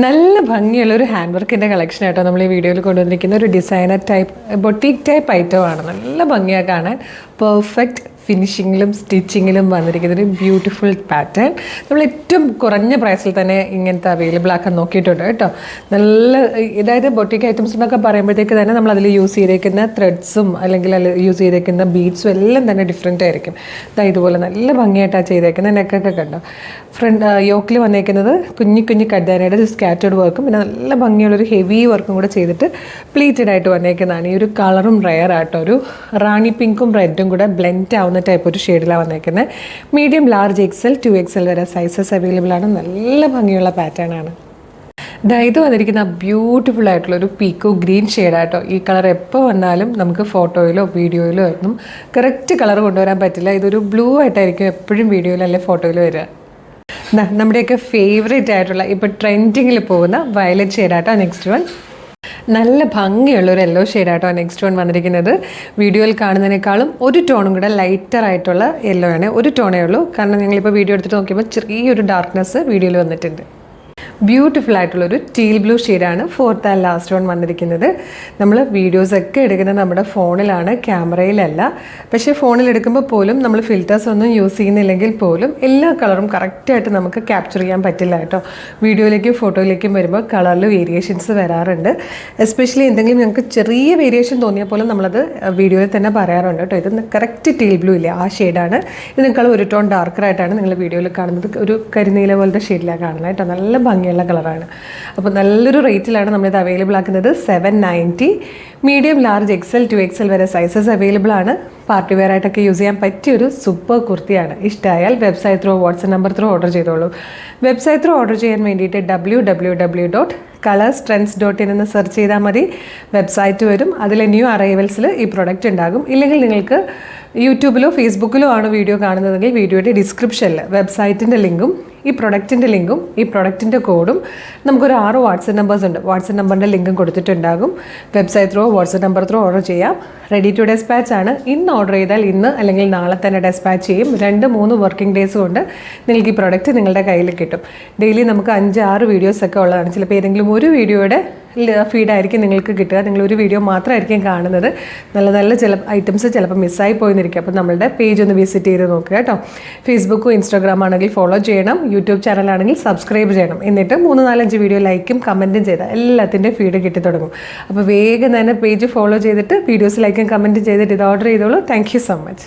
നല്ല ഭംഗിയുള്ളൊരു ഹാൻഡ് വർക്കിൻ്റെ കളക്ഷൻ ആയിട്ടോ നമ്മൾ ഈ വീഡിയോയിൽ കൊണ്ടുവന്നിരിക്കുന്ന ഒരു ഡിസൈനർ ടൈപ്പ് ബൊട്ടീക്ക് ടൈപ്പ് ഐറ്റമാണ്. നല്ല ഭംഗിയാണ് കാണാൻ. പെർഫെക്റ്റ് ഫിനിഷിങ്ങിലും സ്റ്റിച്ചിങ്ങിലും വന്നിരിക്കുന്ന ഒരു ബ്യൂട്ടിഫുൾ പാറ്റേൺ. നമ്മൾ ഏറ്റവും കുറഞ്ഞ പ്രൈസിൽ തന്നെ ഇങ്ങനത്തെ അവൈലബിൾ ആക്കാൻ നോക്കിയിട്ടുണ്ട് കേട്ടോ. നല്ല അതായത് ബൊട്ടീക്ക് ഐറ്റംസ് എന്നൊക്കെ പറയുമ്പോഴത്തേക്ക് തന്നെ നമ്മൾ അതിൽ യൂസ് ചെയ്തേക്കുന്ന ത്രെഡ്സും അല്ലെങ്കിൽ അതിൽ യൂസ് ചെയ്തേക്കുന്ന ബീഡ്സും എല്ലാം തന്നെ ഡിഫറെൻ്റ് ആയിരിക്കും. ഇതുപോലെ നല്ല ഭംഗിയായിട്ടാണ് ചെയ്തേക്കുന്നത്. നെക്കൊക്കെ കണ്ടോ, ഫ്രണ്ട് യോക്കിൽ വന്നേക്കുന്നത് കുഞ്ഞി കുഞ്ഞി കഡ്ഡാനയുടെ സ്കാറ്റേർഡ് വർക്കും പിന്നെ നല്ല ഭംഗിയുള്ളൊരു ഹെവി വർക്കും കൂടെ ചെയ്തിട്ട് പ്ലീറ്റഡ് ആയിട്ട് വന്നേക്കുന്നതാണ്. ഈ ഒരു കളറും റെയർ ആട്ടോ, ഒരു റാണി പിങ്കും റെഡും കൂടെ ബ്ലെൻഡ് ആവുന്ന ടൈപ്പ് ഒരു ഷെയ്ഡിലാണ് വന്നേക്കുന്നത്. മീഡിയം, ലാർജ്, XL, 2XL വരെ സൈസസ് അവൈലബിൾ ആണ്. നല്ല ഭംഗിയുള്ള പാറ്റേൺ ആണ്. ഇത് വന്നിരിക്കുന്ന ബ്യൂട്ടിഫുൾ ആയിട്ടുള്ള ഒരു പീക്കോ ഗ്രീൻ ഷെയ്ഡായിട്ടോ. ഈ കളർ എപ്പോൾ വന്നാലും നമുക്ക് ഫോട്ടോയിലോ വീഡിയോയിലോ ഒന്നും കറക്റ്റ് കളർ കൊണ്ടുവരാൻ പറ്റില്ല. ഇതൊരു ബ്ലൂ ആയിട്ടായിരിക്കും എപ്പോഴും വീഡിയോയിൽ അല്ലെങ്കിൽ ഫോട്ടോയിൽ വരിക. നമ്മുടെയൊക്കെ ഫേവറേറ്റ് ആയിട്ടുള്ള ഇപ്പോൾ ട്രെൻഡിങ്ങിൽ പോകുന്ന വയലറ്റ് ഷെയ്ഡായിട്ടോ നെക്സ്റ്റ് വൺ. നല്ല ഭംഗിയുള്ളൊരു യെല്ലോ ഷെയ്ഡായിട്ടോ നെക്സ്റ്റ് വൺ വന്നിരിക്കുന്നത്. വീഡിയോയിൽ കാണുന്നതിനേക്കാളും ഒരു ടോണും കൂടെ ലൈറ്റർ ആയിട്ടുള്ള യെല്ലോ ആണ്. ഒരു ടോണേ ഉള്ളൂ, കാരണം ഞങ്ങളിപ്പോൾ വീഡിയോ എടുത്തിട്ട് നോക്കിയപ്പോൾ ചെറിയൊരു ഡാർക്ക്നെസ് വീഡിയോയിൽ വന്നിട്ടുണ്ട്. ബ്യൂട്ടിഫുൾ ആയിട്ടുള്ളൊരു ടീൽ ബ്ലൂ ഷെയ്ഡാണ് ഫോർത്ത് ആൻഡ് ലാസ്റ്റ് വൺ വന്നിരിക്കുന്നത്. നമ്മൾ വീഡിയോസൊക്കെ എടുക്കുന്നത് നമ്മുടെ ഫോണിലാണ്, ക്യാമറയിലല്ല. പക്ഷേ ഫോണിൽ എടുക്കുമ്പോൾ പോലും നമ്മൾ ഫിൽറ്റേഴ്സ് ഒന്നും യൂസ് ചെയ്യുന്നില്ലെങ്കിൽ പോലും എല്ലാ കളറും കറക്റ്റായിട്ട് നമുക്ക് ക്യാപ്ചർ ചെയ്യാൻ പറ്റില്ല കേട്ടോ. വീഡിയോയിലേക്കും ഫോട്ടോയിലേക്കും വരുമ്പോൾ കളറിൽ വേരിയേഷൻസ് വരാറുണ്ട്. എസ്പെഷ്യലി എന്തെങ്കിലും ഞങ്ങൾക്ക് ചെറിയ വേരിയേഷൻ തോന്നിയാൽ പോലും നമ്മളത് വീഡിയോയിൽ തന്നെ പറയാറുണ്ട് കേട്ടോ. ഇത് കറക്റ്റ് ടീൽ ബ്ലൂ ഇല്ലേ, ആ ഷെയ്ഡാണ്. ഇതിനേക്കാൾ ഒരു ടോൺ ഡാർക്കറായിട്ടാണ് നിങ്ങൾ വീഡിയോയിൽ കാണുന്നത്. ഒരു കരിനീല പോലത്തെ ഷെയ്ഡിലാണ് കാണുന്നത് കേട്ടോ. നല്ല ഭംഗിയുള്ള കളറാണ്. അപ്പോൾ നല്ലൊരു റേറ്റിലാണ് നമ്മളിത് അവൈലബിൾ ആക്കുന്നത്. 790. മീഡിയം, ലാർജ്, XL, 2XL വരെ സൈസസ് അവൈലബിൾ ആണ്. പാർട്ടി വെയർ ആയിട്ടൊക്കെ യൂസ് ചെയ്യാൻ പറ്റിയൊരു സൂപ്പർ കുർത്തിയാണ്. ഇഷ്ടമായാൽ website through, WhatsApp number through order ചെയ്തോളൂ. വെബ്സൈറ്റ് ത്രൂ ഓർഡർ ചെയ്യാൻ വേണ്ടിയിട്ട് www.colorstrends.in എന്ന് സെർച്ച് ചെയ്താൽ മതി. വെബ്സൈറ്റ് വരും. അതിലെ ന്യൂ അറൈവൽസിൽ ഈ പ്രൊഡക്റ്റ് ഉണ്ടാകും. ഇല്ലെങ്കിൽ നിങ്ങൾക്ക് യൂട്യൂബിലോ ഫേസ്ബുക്കിലോ ആണ് വീഡിയോ കാണുന്നതെങ്കിൽ വീഡിയോയുടെ ഡിസ്ക്രിപ്ഷനിൽ വെബ്സൈറ്റിൻ്റെ ലിങ്കും ഈ പ്രൊഡക്റ്റിൻ്റെ ലിങ്കും ഈ പ്രൊഡക്റ്റിൻ്റെ കോഡും നമുക്കൊരു 6 വാട്സപ്പ് നമ്പേഴ്സ് ഉണ്ട്. വാട്സപ്പ് നമ്പറിൻ്റെ ലിങ്കും കൊടുത്തിട്ടുണ്ടാകും. Website through, WhatsApp number through order ചെയ്യാം. റെഡി ടു ഡെസ്പാച്ച് ആണ്. ഇന്ന് ഓർഡർ ചെയ്താൽ ഇന്ന് അല്ലെങ്കിൽ നാളെ തന്നെ ഡെസ്പാച്ച് ചെയ്യും. 2-3 വർക്കിംഗ് ഡേയ്സ് കൊണ്ട് നിങ്ങൾക്ക് ഈ പ്രൊഡക്റ്റ് നിങ്ങളുടെ കയ്യിൽ കിട്ടും. ഡെയിലി നമുക്ക് 5-6 വീഡിയോസൊക്കെ ഉള്ളതാണ്. ചിലപ്പോൾ ഏതെങ്കിലും ഒരു വീഡിയോയുടെ ഫീഡായിരിക്കും നിങ്ങൾക്ക് കിട്ടുക. നിങ്ങളൊരു വീഡിയോ മാത്രമായിരിക്കും കാണുന്നത്. നല്ല നല്ല ചില ഐറ്റംസ് ചിലപ്പോൾ മിസ്സായി പോയിരിക്കും. അപ്പോൾ നമ്മളുടെ പേജ് ഒന്ന് വിസിറ്റ് ചെയ്ത് നോക്കുക കേട്ടോ. ഫേസ്ബുക്കും ഇൻസ്റ്റാഗ്രാം ആണെങ്കിൽ ഫോളോ ചെയ്യണം. യൂട്യൂബ് ചാനലാണെങ്കിൽ സബ്സ്ക്രൈബ് ചെയ്യണം. എന്നിട്ട് 3-4-5 വീഡിയോ ലൈക്കും കമൻറ്റും ചെയ്താൽ എല്ലാത്തിൻ്റെ ഫീഡ് കിട്ടി തുടങ്ങും. അപ്പോൾ വേഗം തന്നെ പേജ് ഫോളോ ചെയ്തിട്ട് വീഡിയോസ് ലൈക്കും കമൻറ്റും ചെയ്തിട്ട് ഇത് ഓർഡർ ചെയ്തോളൂ. Thank you so much.